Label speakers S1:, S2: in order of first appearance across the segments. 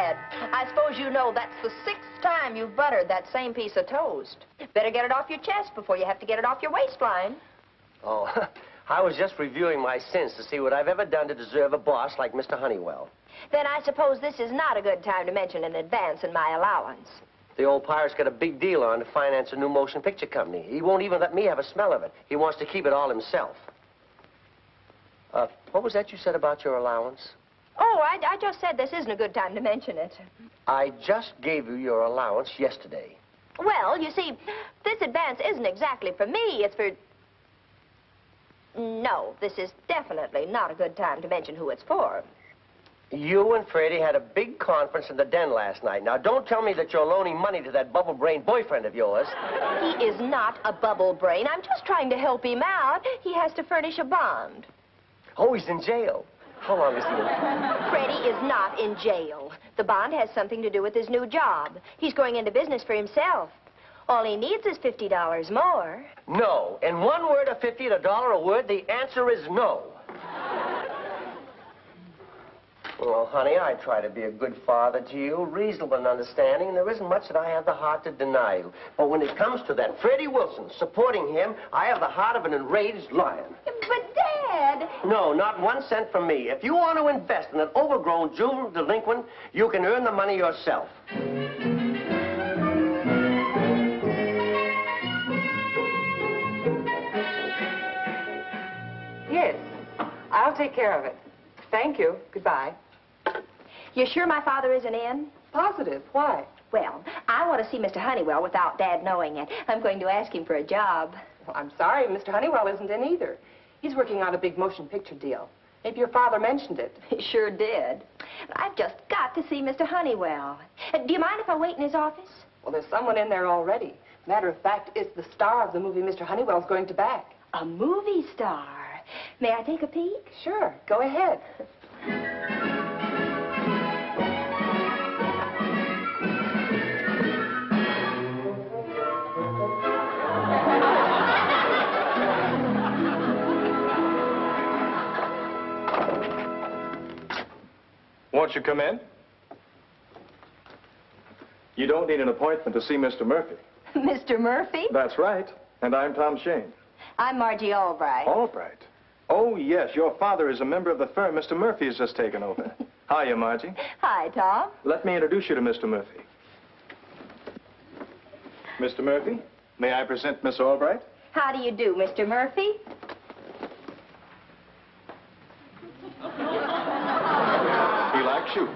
S1: Dad. I suppose you know that's the 6th time you've buttered that same piece of toast. Better get it off your chest before you have to get it off your waistline.
S2: Oh, I was just reviewing my sins to see what I've ever done to deserve a boss like Mr. Honeywell.
S1: Then I suppose this is not a good time to mention an advance in my allowance.
S2: The old pirate's got a big deal on to finance a new motion picture company. He won't even let me have a smell of it. He wants to keep it all himself. What was that you said about your allowance?
S1: Oh, I just said this isn't a good time to mention it.
S2: I just gave you your allowance yesterday.
S1: Well, you see, this advance isn't exactly for me. It's for... No, this is definitely not a good time to mention who it's for.
S2: You and Freddie had a big conference in the den last night. Now, don't tell me that you're loaning money to that bubble-brained boyfriend of yours.
S1: He is not a bubble brain. I'm just trying to help him out. He has to furnish a bond.
S2: Oh, he's in jail. How long is he in?
S1: Freddie is not in jail. The bond has something to do with his new job. He's going into business for himself. All he needs is $50 more.
S2: No. In one word of 50 and $1 a word, the answer is no. Well, honey, I try to be a good father to you, reasonable and understanding, and there isn't much that I have the heart to deny you. But when it comes to that Freddie Wilson, supporting him, I have the heart of an enraged lion.
S1: But, Dad...
S2: No, not 1 cent from me. If you want to invest in an overgrown juvenile delinquent, you can earn the money yourself.
S3: Yes, I'll take care of it. Thank you. Goodbye.
S1: You sure my father isn't in?
S3: Positive. Why?
S1: Well, I want to see Mr. Honeywell without Dad knowing it. I'm going to ask him for a job.
S3: Well, I'm sorry, Mr. Honeywell isn't in either. He's working on a big motion picture deal. Maybe your father mentioned it.
S1: He sure did. I've just got to see Mr. Honeywell. Do you mind if I wait in his office?
S3: Well, there's someone in there already. Matter of fact, it's the star of the movie Mr. Honeywell's going to back.
S1: A movie star? May I take a peek?
S3: Sure. Go ahead.
S4: Won't you come in? You don't need an appointment to see Mr. Murphy.
S1: Mr. Murphy?
S4: That's right. And I'm Tom Shane.
S1: I'm Margie Albright.
S4: Albright? Oh, yes. Your father is a member of the firm Mr. Murphy has just taken over. Hiya, Margie.
S1: Hi, Tom.
S4: Let me introduce you to Mr. Murphy. Mr. Murphy, may I present Miss Albright?
S1: How do you do, Mr. Murphy?
S4: He likes you.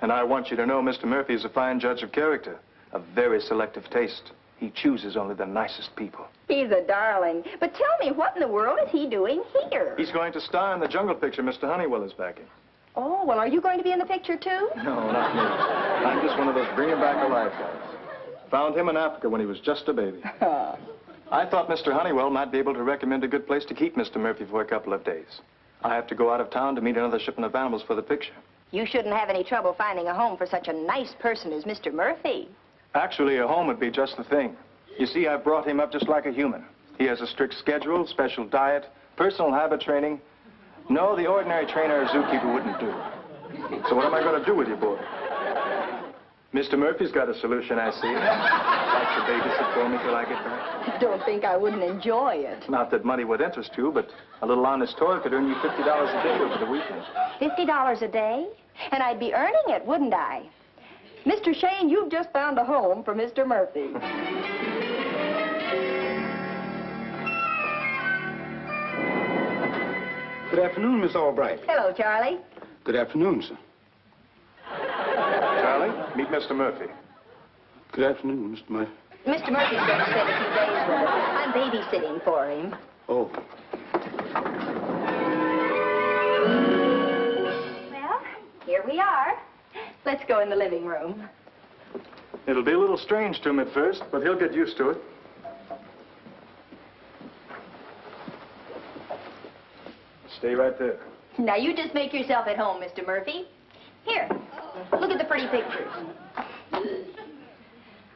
S4: And I want you to know Mr. Murphy is a fine judge of character, a very selective taste. He chooses only the nicest people.
S1: He's a darling. But tell me, what in the world is he doing here?
S4: He's going to star in the jungle picture Mr. Honeywell is backing.
S1: Oh, well, are you going to be in the picture, too?
S4: No, not me. I'm just one of those bring him back alive guys. Found him in Africa when he was just a baby. I thought Mr. Honeywell might be able to recommend a good place to keep Mr. Murphy for a couple of days. I have to go out of town to meet another shipment of animals for the picture.
S1: You shouldn't have any trouble finding a home for such a nice person as Mr. Murphy.
S4: Actually, a home would be just the thing. You see, I brought him up just like a human. He has a strict schedule, special diet, personal habit training. No, the ordinary trainer or zookeeper wouldn't do. So what am I going to do with you, boy? Mr. Murphy's got a solution, I see. Like to babysit for me till I get back?
S1: Don't think I wouldn't enjoy it.
S4: Not that money would interest you, but a little honest toil could earn you $50 a day over the weekend.
S1: $50 a day? And I'd be earning it, wouldn't I? Mr. Shane, you've just found a home for Mr. Murphy.
S5: Good afternoon, Miss Albright.
S1: Hello, Charlie.
S5: Good afternoon, sir.
S4: Charlie, meet Mr. Murphy.
S5: Good afternoon, Mr. Murphy.
S1: Mr. Murphy's going to spend a few days with us. I'm babysitting for him.
S5: Oh.
S1: Well, here we are. Let's go in the living room.
S4: It'll be a little strange to him at first, but he'll get used to it. Stay right there.
S1: Now, you just make yourself at home, Mr. Murphy. Here, look at the pretty pictures.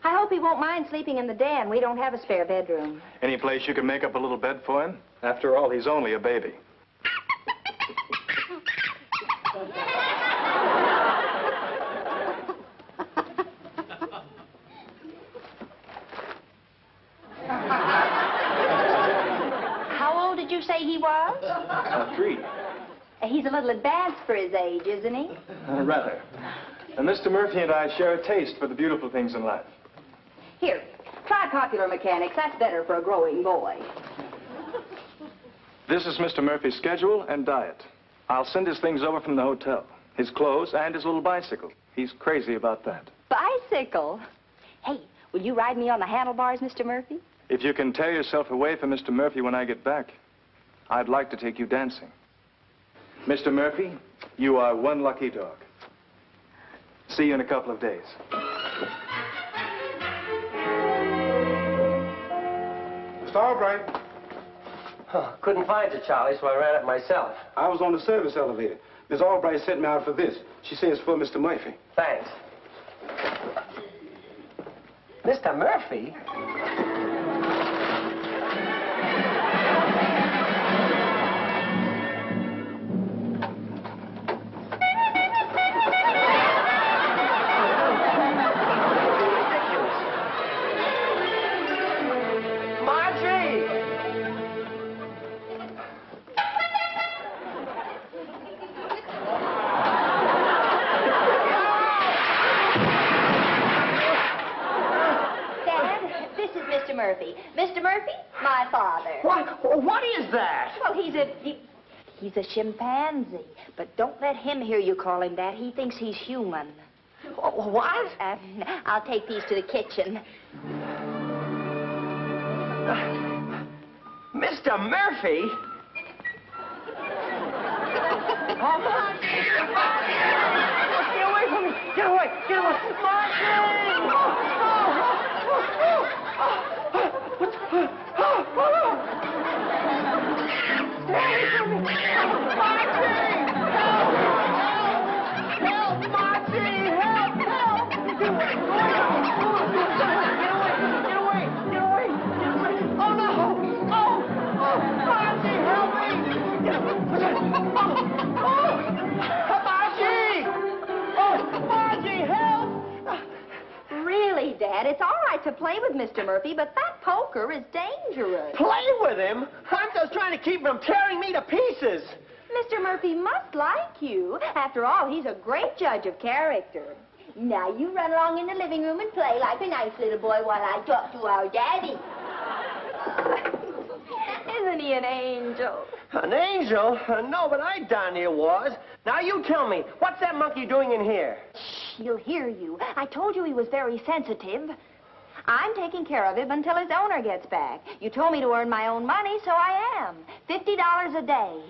S1: I hope he won't mind sleeping in the den. We don't have a spare bedroom.
S4: Any place you can make up a little bed for him? After all, he's only a baby.
S1: you say he was?
S4: 3.
S1: He's a little advanced for his age, isn't he?
S4: Rather. And Mr. Murphy and I share a taste for the beautiful things in life.
S6: Here, try popular mechanics. That's better for a growing boy.
S4: This is Mr. Murphy's schedule and diet. I'll send his things over from the hotel. His clothes and his little bicycle. He's crazy about that.
S1: Bicycle? Hey, will you ride me on the handlebars, Mr. Murphy?
S4: If you can tear yourself away from Mr. Murphy when I get back, I'd like to take you dancing. Mr. Murphy, you are one lucky dog. See you in a couple of days.
S5: Mr. Albright,
S2: Huh, couldn't find you, Charlie, so I ran it myself.
S5: I was on the service elevator. Miss Albright sent me out for this. She says it's for Mr. Murphy.
S2: Thanks. Mr. Murphy?
S1: Murphy. Mr. Murphy, my father.
S2: What is that?
S1: Well, he's a chimpanzee. But don't let him hear you call him that. He thinks he's human.
S2: What?
S1: I'll take these to the kitchen.
S2: Mr. Murphy? Oh, Margie! Get away from me! Get away! Get away!
S1: Really, Dad, it's all right to play with Mr. Murphy, but that poker is dangerous.
S2: Play with him? I'm just trying to keep him from tearing me to pieces.
S1: Mr. Murphy must like you. After all, he's a great judge of character. Now, you run along in the living room and play like a nice little boy while I talk to our daddy. Isn't he an angel?
S2: An angel? No, but I darn near was. Now, you tell me, what's that monkey doing in here?
S1: Shh, he'll hear you. I told you he was very sensitive. I'm taking care of him until his owner gets back. You told me to earn my own money, so I am. $50 a day.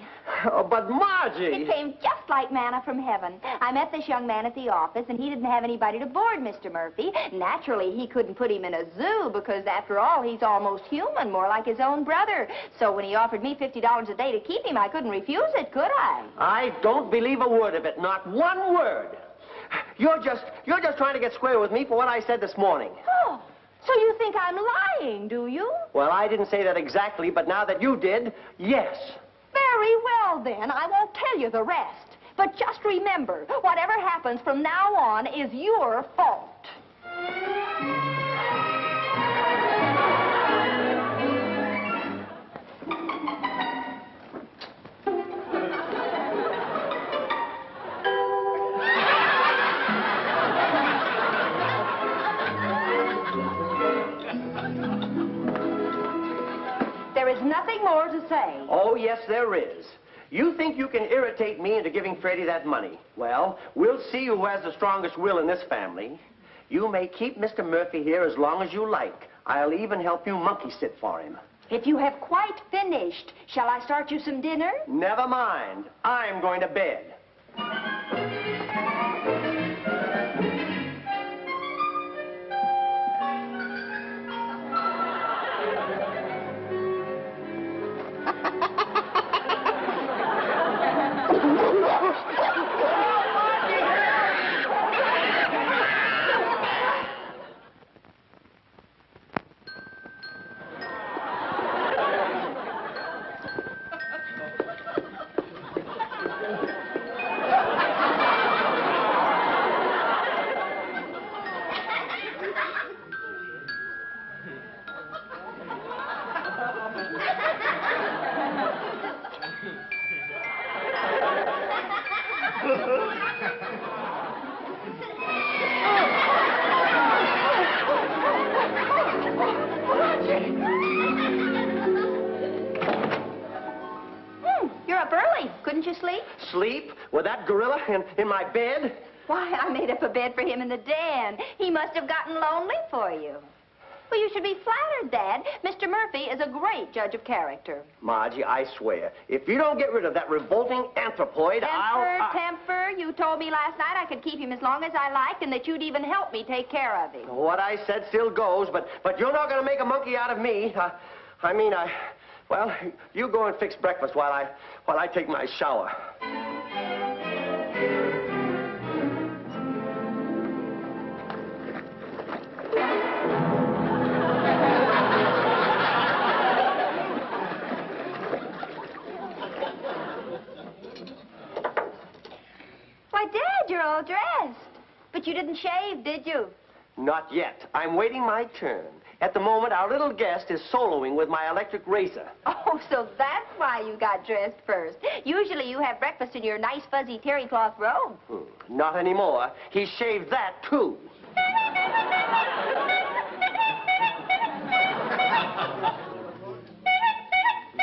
S2: Oh, but Margie!
S1: It came just like manna from heaven. I met this young man at the office, and he didn't have anybody to board Mr. Murphy. Naturally, he couldn't put him in a zoo because, after all, he's almost human, more like his own brother. So when he offered me $50 a day to keep him, I couldn't refuse it, could I?
S2: I don't believe a word of it, not one word. You're just trying to get square with me for what I said this morning.
S1: Oh, so you think I'm lying, do you?
S2: Well, I didn't say that exactly, but now that you did, yes.
S1: Very well, then. I won't tell you the rest. But just remember, whatever happens from now on is your fault. There is nothing more to say.
S2: Oh, yes, there is. You think you can irritate me into giving Freddie that money. Well, we'll see who has the strongest will in this family. You may keep Mr. Murphy here as long as you like. I'll even help you monkey sit for him.
S1: If you have quite finished, shall I start you some dinner?
S2: Never mind. I'm going to bed.
S1: you sleep?
S2: Sleep? With that gorilla in my bed?
S1: Why, I made up a bed for him in the den. He must have gotten lonely for you. Well, you should be flattered, Dad. Mr. Murphy is a great judge of character.
S2: Margie, I swear, if you don't get rid of that revolting anthropoid,
S1: Temper. You told me last night I could keep him as long as I liked and that you'd even help me take care of him.
S2: What I said still goes, but you're not going to make a monkey out of me. Well, you go and fix breakfast while I take my shower.
S1: Why, Dad, you're all dressed. But you didn't shave, did you?
S2: Not yet. I'm waiting my turn. At the moment, our little guest is soloing with my electric razor.
S1: Oh, so that's why you got dressed first. Usually you have breakfast in your nice fuzzy terry cloth robe.
S2: Not anymore. He shaved that, too.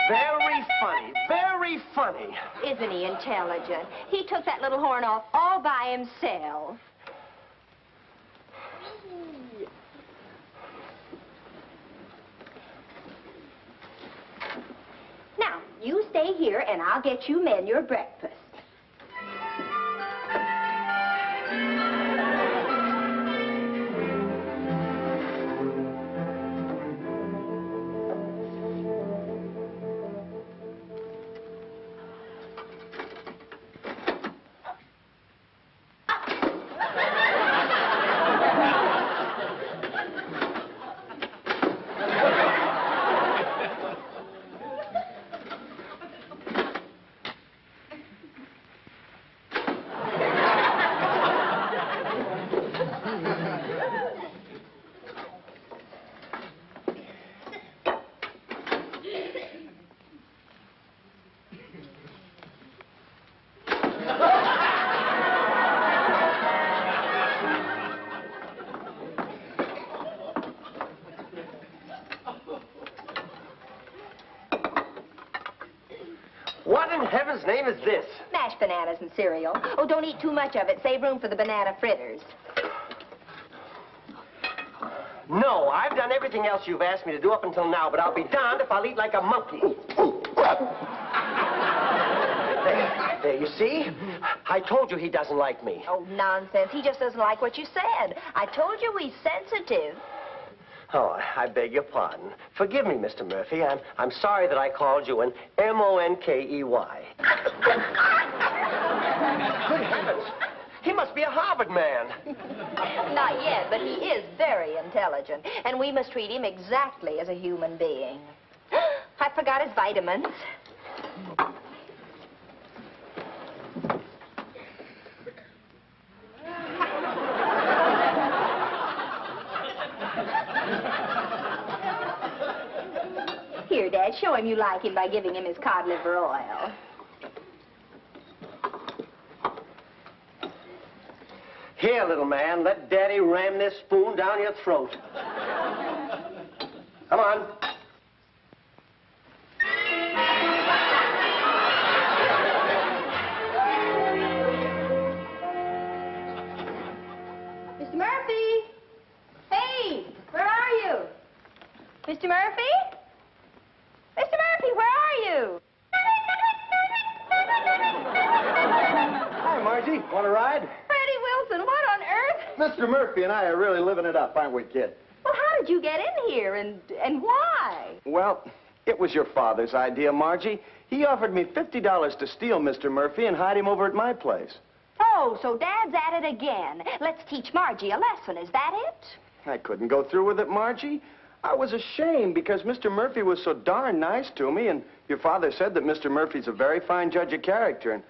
S2: Very funny. Very funny.
S1: Isn't he intelligent? He took that little horn off all by himself. Now, you stay here and I'll get you men your breakfast.
S2: What in heaven's name is this?
S1: Mashed bananas and cereal. Oh, don't eat too much of it. Save room for the banana fritters.
S2: No, I've done everything else you've asked me to do up until now, but I'll be darned if I'll eat like a monkey. There, you see? I told you he doesn't like me.
S1: Oh, nonsense. He just doesn't like what you said. I told you he's sensitive.
S2: Oh, I beg your pardon. Forgive me, Mr. Murphy. I'm sorry that I called you an M-O-N-K-E-Y. Good heavens. He must be a Harvard man.
S1: Not yet, but he is very intelligent, and we must treat him exactly as a human being. I forgot his vitamins. Here, Dad, show him you like him by giving him his cod liver oil.
S2: Here, little man, let Daddy ram this spoon down your throat. Come on.
S1: Mr. Murphy! Hey, where are you? Mr. Murphy? Mr. Murphy, where are you?
S4: Hi, Margie. Want a ride?
S1: Freddie Wilson, what on earth?
S4: Mr. Murphy and I are really living it up, aren't we, kid?
S1: Well, how did you get in here, and why?
S4: Well, it was your father's idea, Margie. He offered me $50 to steal Mr. Murphy and hide him over at my place.
S1: Oh, so Dad's at it again. Let's teach Margie a lesson, is that it?
S4: I couldn't go through with it, Margie. I was ashamed because Mr. Murphy was so darn nice to me, and your father said that Mr. Murphy's a very fine judge of character. And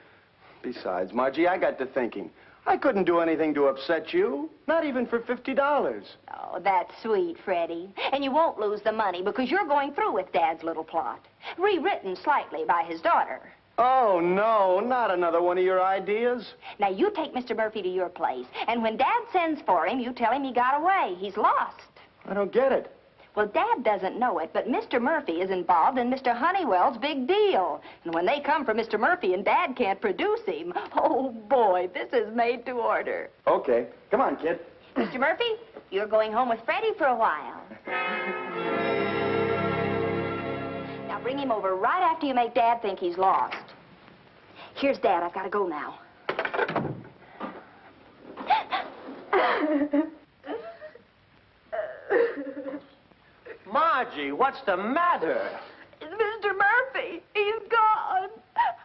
S4: besides, Margie, I got to thinking, I couldn't do anything to upset you, not even for $50.
S1: Oh, that's sweet, Freddie. And you won't lose the money because you're going through with Dad's little plot, rewritten slightly by his daughter.
S4: Oh, no, not another one of your ideas.
S1: Now, you take Mr. Murphy to your place, and when Dad sends for him, you tell him he got away. He's lost.
S4: I don't get it.
S1: Well, Dad doesn't know it, but Mr. Murphy is involved in Mr. Honeywell's big deal. And when they come for Mr. Murphy and Dad can't produce him, oh, boy, this is made to order.
S4: Okay. Come on, kid.
S1: Mr. Murphy, you're going home with Freddie for a while. Now, bring him over right after you make Dad think he's lost. Here's Dad. I've got to go now.
S2: Margie, what's the matter?
S1: It's Mr. Murphy. He's gone.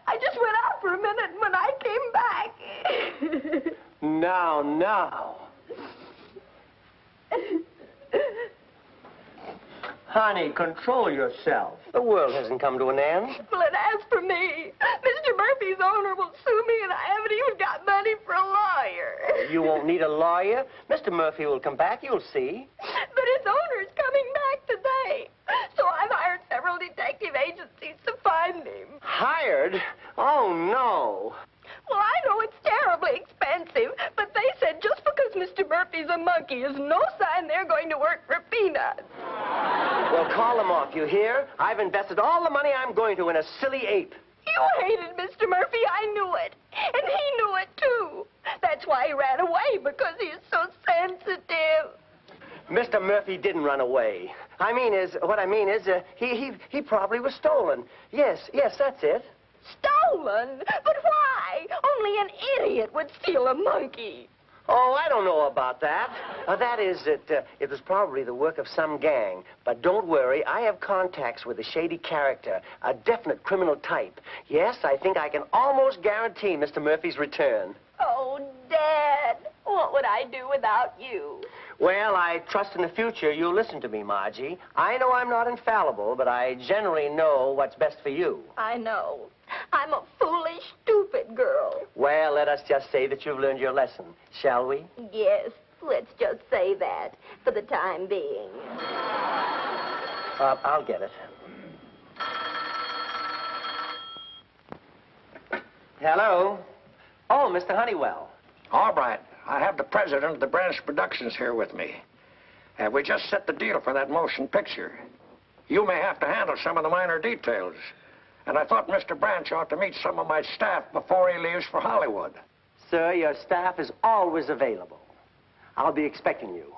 S1: I just went out for a minute, and when I came back...
S2: Now. Honey, control yourself. The world hasn't come to an end.
S1: Well, it has for me. Mr. Murphy's owner will sue me, and I haven't even got money for a lawyer.
S2: You won't need a lawyer. Mr. Murphy will come back, you'll see.
S1: But his owner's coming back today. So I've hired several detective agencies to find him.
S2: Hired? Oh, no.
S1: Well, I know it's terribly expensive, but they said just because Mr. Murphy's a monkey is no sign they're going to work for peanuts.
S2: Well, call him off, you hear? I've invested all the money I'm going to in a silly ape.
S1: You hated Mr. Murphy, I knew it. And he knew it, too. That's why he ran away, because he's so sensitive.
S2: Mr. Murphy didn't run away. What I mean is, he probably was stolen. Yes, that's it.
S1: Stolen? But why? Only an idiot would steal a monkey.
S2: Oh, I don't know about that. It was probably the work of some gang. But don't worry, I have contacts with a shady character, a definite criminal type. Yes, I think I can almost guarantee Mr. Murphy's return.
S1: Oh, Dad, what would I do without you?
S2: Well, I trust in the future you'll listen to me, Margie. I know I'm not infallible, but I generally know what's best for you.
S1: I know. I'm a foolish, stupid girl.
S2: Well, let us just say that you've learned your lesson, shall we?
S1: Yes, let's just say that for the time being.
S2: I'll get it. Hello? Oh, Mr. Honeywell.
S7: All right. I have the president of the Branch Productions here with me. We just set the deal for that motion picture. You may have to handle some of the minor details. And I thought Mr. Branch ought to meet some of my staff before he leaves for Hollywood.
S2: Sir, your staff is always available. I'll be expecting you.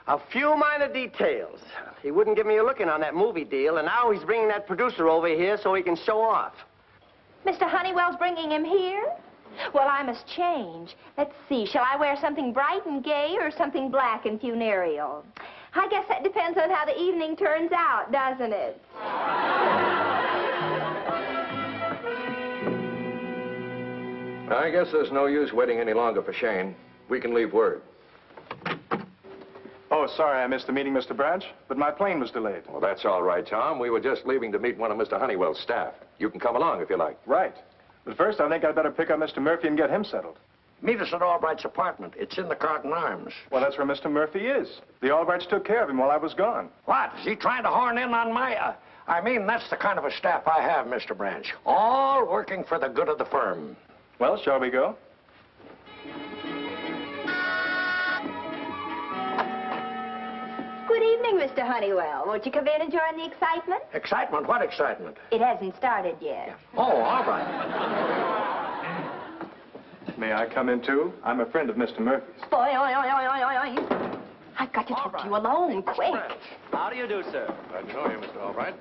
S2: A few minor details. He wouldn't give me a look in on that movie deal, and now he's bringing that producer over here so he can show off.
S1: Mr. Honeywell's bringing him here? Well, I must change. Let's see. Shall I wear something bright and gay or something black and funereal? I guess that depends on how the evening turns out, doesn't it?
S8: I guess there's no use waiting any longer for Shane. We can leave word.
S4: Oh, sorry I missed the meeting, Mr. Branch, but my plane was delayed.
S8: Well, that's all right, Tom. We were just leaving to meet one of Mr. Honeywell's staff. You can come along if you like.
S4: Right. But first, I think I'd better pick up Mr. Murphy and get him settled.
S7: Meet us at Albright's apartment. It's in the Carton Arms.
S4: Well, that's where Mr. Murphy is. The Albrights took care of him while I was gone.
S7: What? Is he trying to horn in on my... that's the kind of a staff I have, Mr. Branch. All working for the good of the firm.
S4: Well, shall we go?
S1: Good evening, Mr. Honeywell. Won't you come in and join the excitement?
S7: Excitement? What excitement?
S1: It hasn't started yet.
S7: Oh, all right.
S4: May I come in, too? I'm a friend of Mr. Murphy's.
S1: Boy, oi, oi, oi, oi, oi. I've got to talk to you alone, quick.
S2: How do you do, sir?
S8: Glad to know you, Mr. Albright.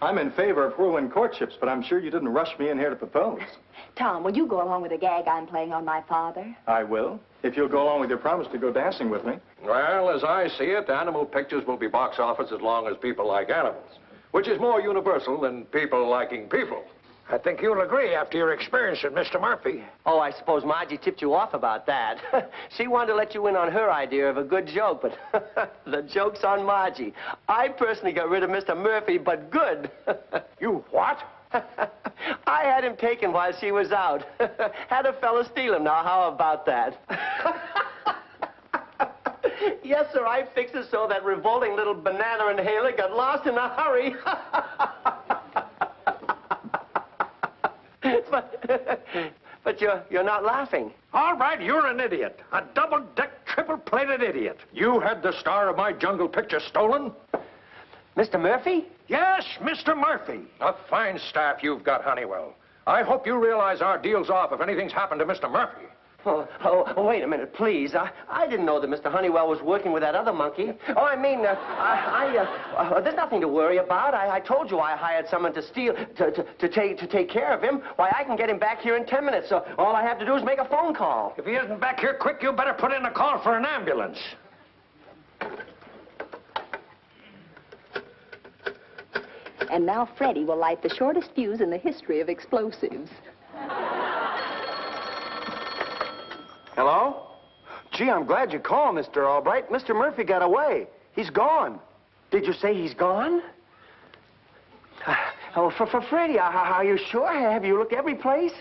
S4: I'm in favor of whirlwind courtships, but I'm sure you didn't rush me in here to propose.
S1: Tom, will you go along with the gag I'm playing on my father?
S4: I will, if you'll go along with your promise to go dancing with me.
S8: Well, as I see it, animal pictures will be box office as long as people like animals, which is more universal than people liking people.
S7: I think you'll agree after your experience with Mr. Murphy.
S2: Oh, I suppose Margie tipped you off about that. She wanted to let you in on her idea of a good joke, but the joke's on Margie. I personally got rid of Mr. Murphy, but good.
S7: You what?
S2: I had him taken while she was out. Had a fella steal him. Now, how about that? Yes, sir, I fixed it so that revolting little banana inhaler got lost in a hurry. But you're not laughing.
S7: All right, you're an idiot. A double-deck trip triple-plated idiot.
S8: You had the star of my jungle picture stolen?
S2: Mr. Murphy?
S7: Yes, Mr. Murphy.
S8: A fine staff you've got, Honeywell. I hope you realize our deal's off if anything's happened to Mr. Murphy.
S2: Oh, wait a minute, please. I didn't know that Mr. Honeywell was working with that other monkey. Oh, I mean, there's nothing to worry about. I told you I hired someone to take care of him. Why, I can get him back here in 10 minutes, so all I have to do is make a phone call.
S7: If he isn't back here quick, you better put in a call for an ambulance.
S6: And now Freddie will light the shortest fuse in the history of explosives.
S4: Hello? Gee, I'm glad you called, Mr. Albright. Mr. Murphy got away. He's gone.
S2: Did you say he's gone? Oh, for Freddie, are you sure? Have you looked every place?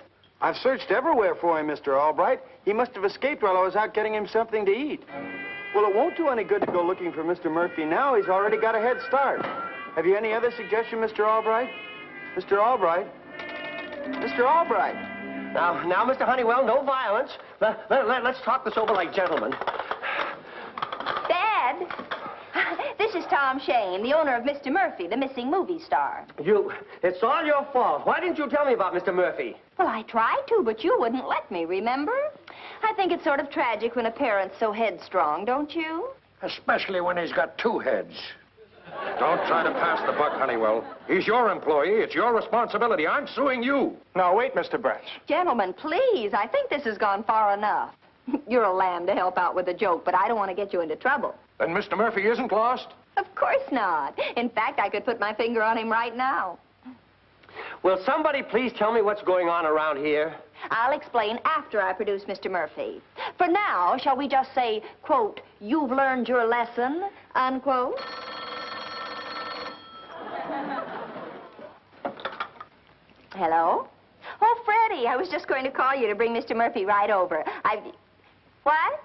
S4: I've searched everywhere for him, Mr. Albright. He must have escaped while I was out getting him something to eat. Well, it won't do any good to go looking for Mr. Murphy now. He's already got a head start. Have you any other suggestion, Mr. Albright? Mr. Albright? Mr. Albright?
S2: Now, Mr. Honeywell, no violence. Let's talk this over like gentlemen.
S1: Dad, this is Tom Shane, the owner of Mr. Murphy, the missing movie star.
S2: It's all your fault. Why didn't you tell me about Mr. Murphy?
S1: Well, I tried to, but you wouldn't let me, remember? I think it's sort of tragic when a parent's so headstrong, don't you?
S7: Especially when he's got two heads.
S8: Don't try to pass the buck, Honeywell. He's your employee. It's your responsibility. I'm suing you.
S4: Now, wait, Mr. Branch.
S1: Gentlemen, please, I think this has gone far enough. You're a lamb to help out with a joke, but I don't want to get you into trouble.
S8: Then Mr. Murphy isn't lost?
S1: Of course not. In fact, I could put my finger on him right now.
S2: Will somebody please tell me what's going on around here?
S1: I'll explain after I produce Mr. Murphy. For now, shall we just say, quote, "You've learned your lesson," unquote? Hello? Oh, Freddie, I was just going to call you to bring Mr. Murphy right over. What?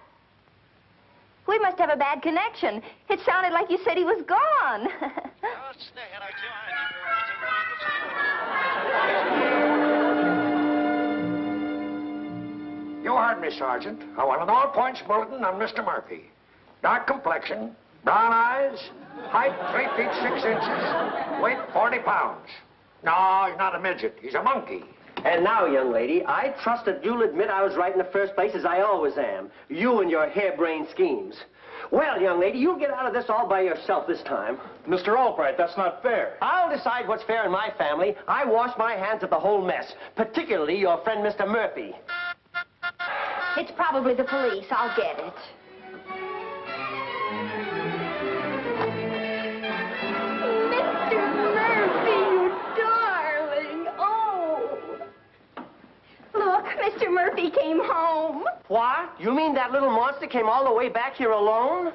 S1: We must have a bad connection. It sounded like you said he was gone.
S7: You heard me, Sergeant. I want an all-points bulletin on Mr. Murphy. Dark complexion, brown eyes, height 3 feet 6 inches, weight 40 pounds. No, he's not a midget. He's a monkey.
S2: And now, young lady, I trust that you'll admit I was right in the first place, as I always am. You and your harebrained schemes. Well, young lady, you'll get out of this all by yourself this time.
S4: Mr. Albright, that's not fair.
S2: I'll decide what's fair in my family. I wash my hands of the whole mess, particularly your friend, Mr. Murphy.
S1: It's probably the police. I'll get it. Mr. Murphy, you darling. Oh. Look, Mr. Murphy came home.
S2: What? You mean that little monster came all the way back here alone?